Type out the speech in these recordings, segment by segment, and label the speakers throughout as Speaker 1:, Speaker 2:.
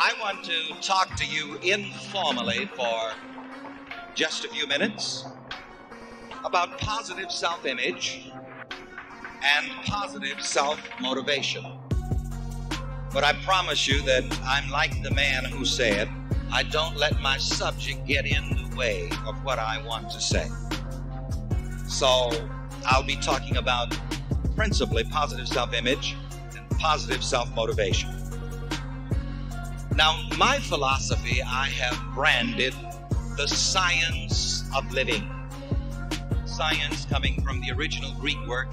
Speaker 1: I want to talk to you informally for just a few minutes about positive self-image and positive self-motivation. But I promise you that I'm like the man who said, I don't let my subject get in the way of what I want to say. So I'll be talking about principally positive self-image and positive self-motivation. Now, my philosophy I have branded the science of living. Science coming from the original Greek word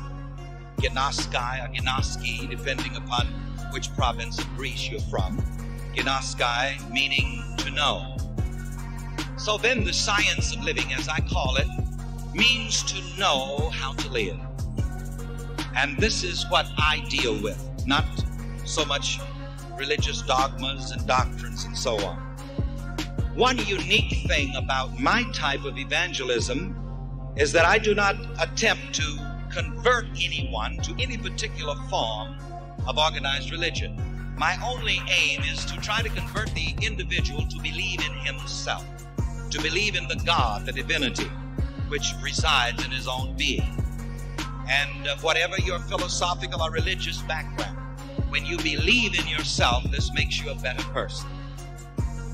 Speaker 1: gnoskai or gnoski, depending upon which province of Greece you're from. Gnoskai meaning to know. So then the science of living, as I call it, means to know how to live. And this is what I deal with, not so much religious dogmas and doctrines and so on. One unique thing about my type of evangelism is that I do not attempt to convert anyone to any particular form of organized religion. My only aim is to try to convert the individual to believe in himself, to believe in the God, the divinity, which resides in his own being. And whatever your philosophical or religious background, when you believe in yourself, this makes you a better person.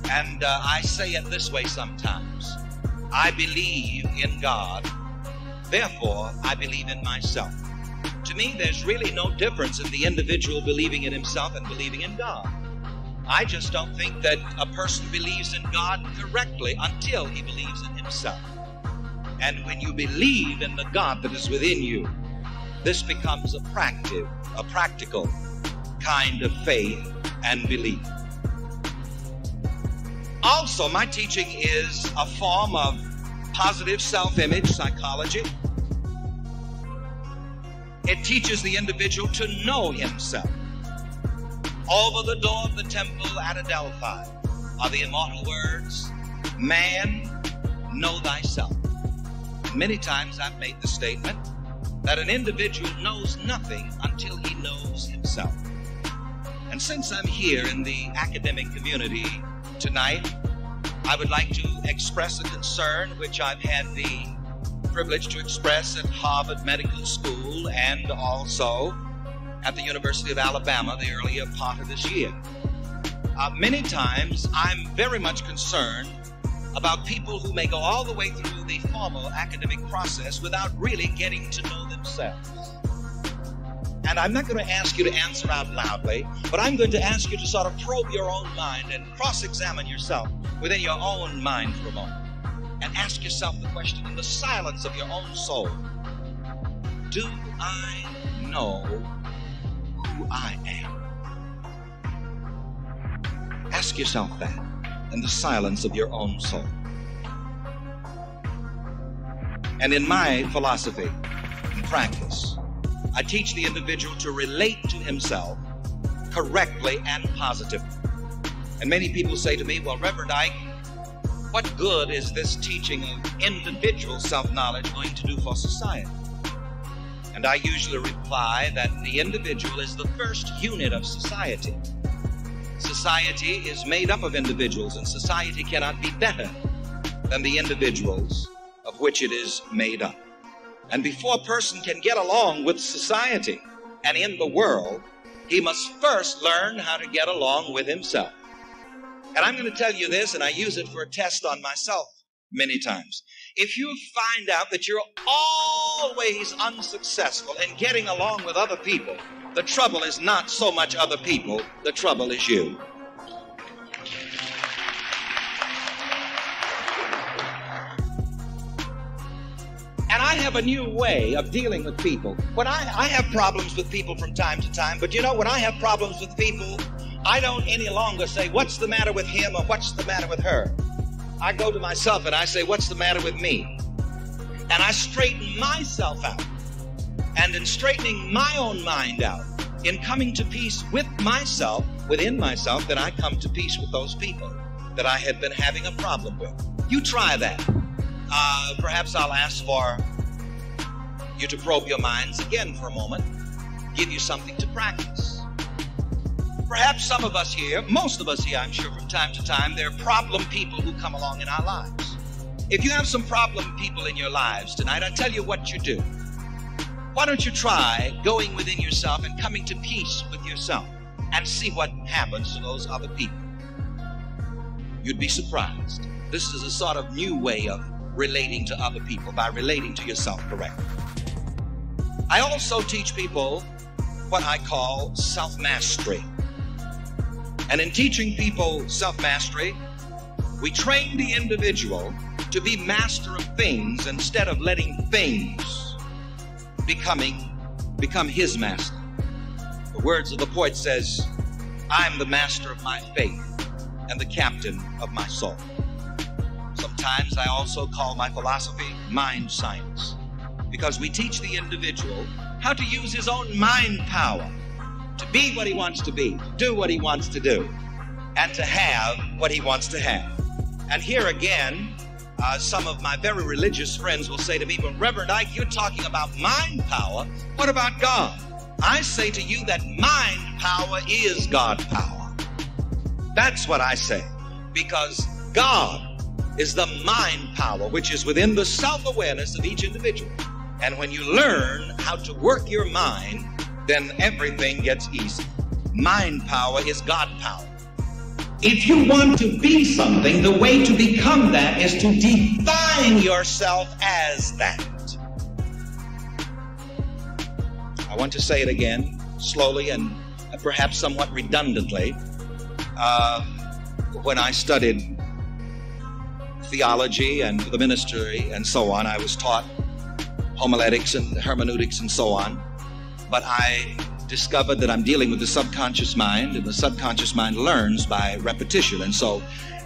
Speaker 1: And I say it this way sometimes. I believe in God, therefore I believe in myself. To me, there's really no difference in the individual believing in himself and believing in God. I just don't think that a person believes in God correctly until he believes in himself. And when you believe in the God that is within you, this becomes a practical kind of faith and belief. Also, my teaching is a form of positive self-image psychology. It teaches the individual to know himself. Over the door of the temple at Adelphi are the immortal words, man, know thyself. Many times I've made the statement that an individual knows nothing until he knows himself. And since I'm here in the academic community tonight, I would like to express a concern which I've had the privilege to express at Harvard Medical School and also at the University of Alabama the earlier part of this year. Many times I'm very much concerned about people who may go all the way through the formal academic process without really getting to know themselves. And I'm not going to ask you to answer out loudly, but I'm going to ask you to sort of probe your own mind and cross-examine yourself within your own mind for a moment. And ask yourself the question in the silence of your own soul. Do I know who I am? Ask yourself that in the silence of your own soul. And in my philosophy and practice, I teach the individual to relate to himself correctly and positively. And many people say to me, well, Reverend Ike, what good is this teaching of individual self-knowledge going to do for society? And I usually reply that the individual is the first unit of society. Society is made up of individuals, and society cannot be better than the individuals of which it is made up. And before a person can get along with society and in the world, he must first learn how to get along with himself. And I'm going to tell you this, and I use it for a test on myself many times. If you find out that you're always unsuccessful in getting along with other people, the trouble is not so much other people, the trouble is you. And I have a new way of dealing with people. When I have problems with people from time to time, but you know, when I have problems with people, I don't any longer say, what's the matter with him or what's the matter with her? I go to myself and I say, what's the matter with me? And I straighten myself out. And in straightening my own mind out, in coming to peace with myself, within myself, then I come to peace with those people that I had been having a problem with. You try that. Perhaps I'll ask for you to probe your minds again for a moment, give you something to practice. Perhaps some of us here, most of us here, I'm sure from time to time, there are problem people who come along in our lives. If you have some problem people in your lives tonight, I tell you what you do. Why don't you try going within yourself and coming to peace with yourself and see what happens to those other people. You'd be surprised. This is a sort of new way of relating to other people, by relating to yourself correctly. I also teach people what I call self-mastery. And in teaching people self-mastery, we train the individual to be master of things instead of letting things become his master. The words of the poet says, I'm the master of my faith and the captain of my soul. Sometimes I also call my philosophy mind science, because we teach the individual how to use his own mind power to be what he wants to be, do what he wants to do, and to have what he wants to have. And here again, some of my very religious friends will say to me, well, Reverend Ike, you're talking about mind power. What about God? I say to you that mind power is God power. That's what I say, because God is the mind power which is within the self-awareness of each individual. And when you learn how to work your mind, then everything gets easy. Mind power is God power. If you want to be something, the way to become that is to define yourself as that. I want to say it again, slowly and perhaps somewhat redundantly. When I studied theology and the ministry and so on, I was taught homiletics and hermeneutics and so on. But I discovered that I'm dealing with the subconscious mind, and the subconscious mind learns by repetition. And so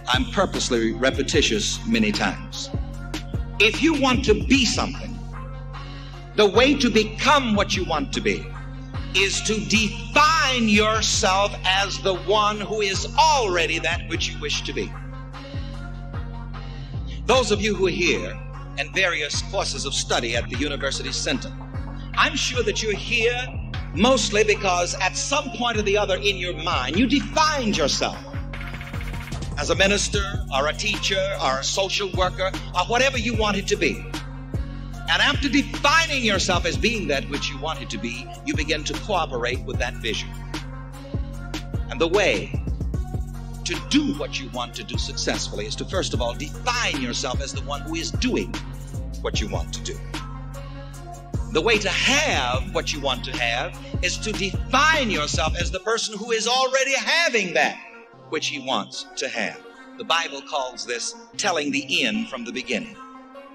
Speaker 1: I'm purposely repetitious many times. If you want to be something, the way to become what you want to be is to define yourself as the one who is already that which you wish to be. Those of you who are here in various courses of study at the University Center, I'm sure that you're here mostly because at some point or the other in your mind, you defined yourself as a minister or a teacher or a social worker or whatever you wanted to be. And after defining yourself as being that which you wanted to be, you begin to cooperate with that vision. And the way to do what you want to do successfully is to, first of all, define yourself as the one who is doing what you want to do. The way to have what you want to have is to define yourself as the person who is already having that which he wants to have. The Bible calls this telling the end from the beginning.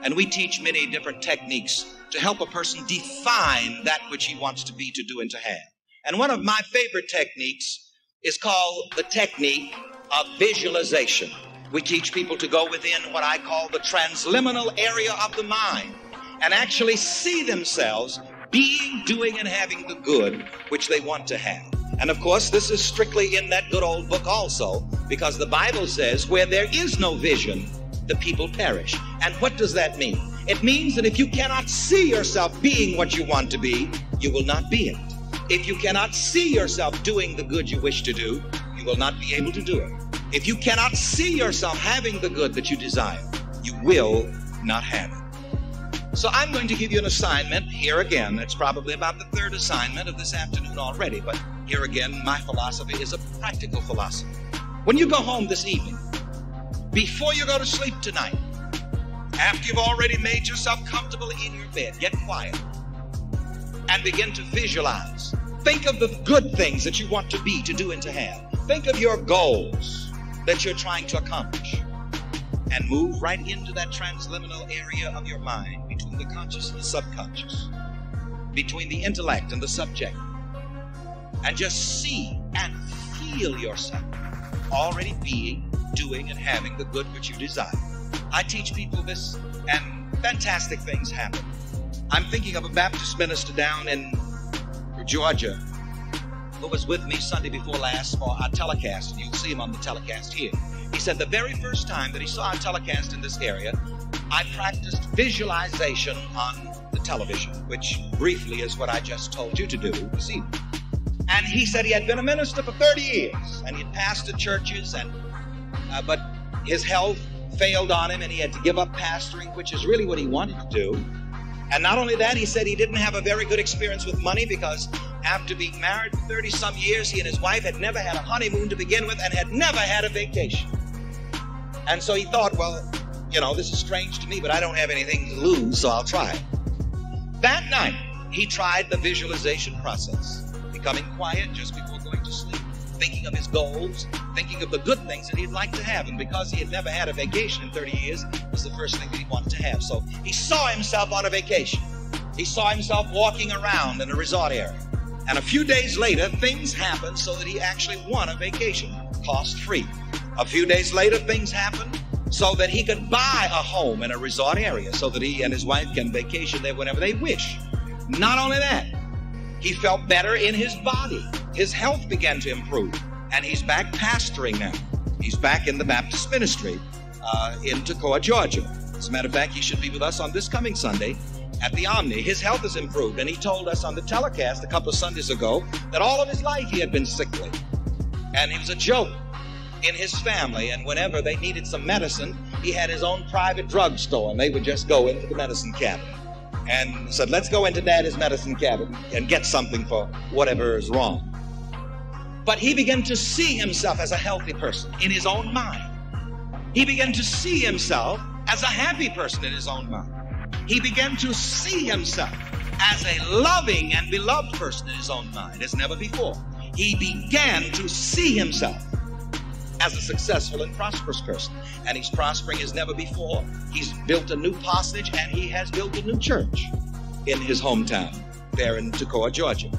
Speaker 1: And we teach many different techniques to help a person define that which he wants to be, to do, and to have. And one of my favorite techniques is called the technique of visualization. We teach people to go within what I call the transliminal area of the mind and actually see themselves being, doing, and having the good which they want to have. And of course, this is strictly in that good old book also, because the Bible says where there is no vision, the people perish. And what does that mean? It means that if you cannot see yourself being what you want to be, you will not be it. If you cannot see yourself doing the good you wish to do, you will not be able to do it. If you cannot see yourself having the good that you desire, you will not have it. So I'm going to give you an assignment here again. It's probably about the third assignment of this afternoon already, but here again, my philosophy is a practical philosophy. When you go home this evening, before you go to sleep tonight, after you've already made yourself comfortable in your bed, get quiet and begin to visualize. Think of the good things that you want to be, to do, and to have. Think of your goals that you're trying to accomplish, and move right into that transliminal area of your mind between the conscious and the subconscious, between the intellect and the subject, and just see and feel yourself already being, doing, and having the good which you desire. I teach people this, and fantastic things happen. I'm thinking of a Baptist minister down in Georgia who was with me Sunday before last for our telecast, and you'll see him on the telecast here. He said the very first time that he saw a telecast in this area, I practiced visualization on the television, which briefly is what I just told you to do this evening. And he said he had been a minister for 30 years, and he had pastored churches, but his health failed on him, and he had to give up pastoring, which is really what he wanted to do. And not only that, he said he didn't have a very good experience with money, because after being married for 30-some years, he and his wife had never had a honeymoon to begin with and had never had a vacation. And so he thought, well, you know, this is strange to me, but I don't have anything to lose, so I'll try it. That night, he tried the visualization process, becoming quiet just before going to sleep, thinking of his goals, thinking of the good things that he'd like to have. And because he had never had a vacation in 30 years, it was the first thing that he wanted to have. So he saw himself on a vacation. He saw himself walking around in a resort area. And a few days later, things happened so that he actually won a vacation, cost-free. A few days later, things happened so that he could buy a home in a resort area so that he and his wife can vacation there whenever they wish. Not only that, he felt better in his body. His health began to improve, and he's back pastoring now. He's back in the Baptist ministry in Toccoa, Georgia. As a matter of fact, he should be with us on this coming Sunday at the Omni. His health has improved, and he told us on the telecast a couple of Sundays ago that all of his life he had been sickly. And he was a joke in his family, and whenever they needed some medicine, he had his own private drugstore, and they would just go into the medicine cabinet and said, let's go into Daddy's medicine cabinet and get something for whatever is wrong. But he began to see himself as a healthy person in his own mind. He began to see himself as a happy person in his own mind. He began to see himself as a loving and beloved person in his own mind as never before. He began to see himself as a successful and prosperous person. And he's prospering as never before. He's built a new parsonage, and he has built a new church in his hometown there in Toccoa, Georgia.